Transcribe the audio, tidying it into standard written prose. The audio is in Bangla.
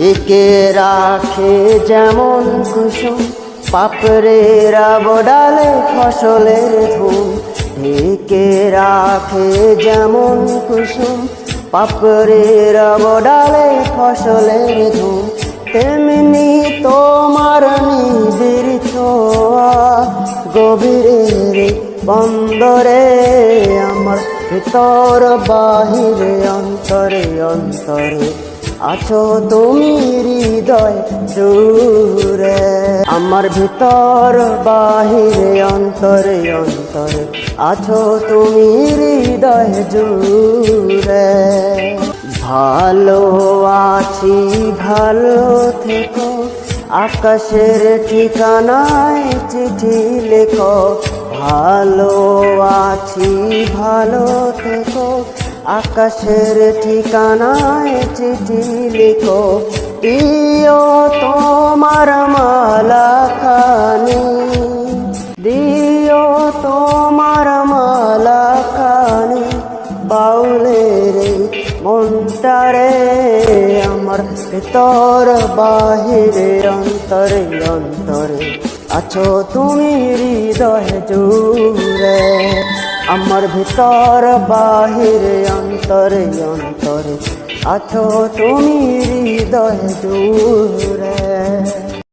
ঢেকে রাখে যেমন কুসুম পাপড়ের বডালে ফসলের ধুম। ঢেকে রাখে যেমন কুসুম পাপড়ের বডালে ফসলের ধুম। তেমনি তোমার নিবিড় ছোঁয়া গভীরের বন্দরে আমার ভিতর বাহিরে অন্তরে অন্তরে আছো তুমি হৃদয় জুড়ে। আমার ভিতর বাহিরে অন্তরে অন্তরে আছো তুমি হৃদয় জুড়ে। ভালো আছি ভালো থেকো আকাশের ঠিকানায় চিঠি লেখো। ভালো আছি ভালো থেকো আকাশের ঠিকানায় চিঠি লেখো। দিও তোমার মালা খানি দিও তোমার মালা খানি বাউলের মনটারে আমার ভিতর বাহিরে অন্তরে অন্তরে আছো তুমি হৃদয় জুড়ে। আমার ভিতর বাহিরে অন্তরে অন্তরে আছো তুমি হৃদয় জুড়ে।